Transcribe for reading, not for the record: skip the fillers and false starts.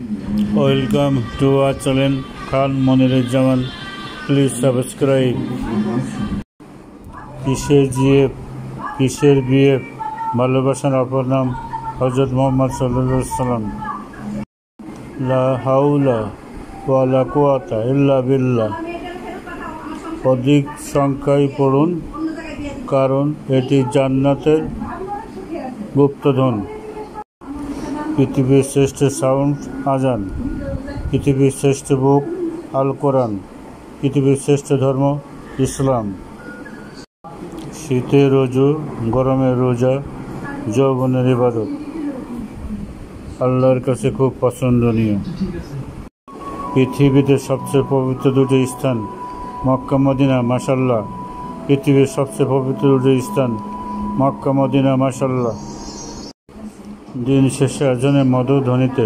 Welcome to our channel Khan Moniruজ্জামান. Please subscribe. কিসের GF, কিসের BF, ভালোবাসার অপর নাম হযরত মুহাম্মদ সাল্লাল্লাহু আলাইহি ওয়াসাল্লাম। লা হাওলা ওয়ালা কুওয়াতা ইল্লা বিল্লাহ। অধিক সংখ্যায় পড়ুন, কারণ এটি জান্নাতের গুপ্তধন। পৃথিবীর শ্রেষ্ঠ সাউন্ড আজান, পৃথিবীর শ্রেষ্ঠ বুক আল কোরআন, পৃথিবীর শ্রেষ্ঠ ধর্ম ইসলাম। শীতের রোজু, গরমের রোজা, যৌবনের ইবাদত আল্লাহর কাছে খুব পছন্দনীয়। পৃথিবীতে সবচেয়ে পবিত্র দুটি স্থান মক্কা মদিনা, মাশাআল্লাহ। পৃথিবীর সবচেয়ে পবিত্র দুটি স্থান মক্কা মদিনা, মাশাআল্লাহ। দিন শেষে আজানের মধুর ধ্বনিতে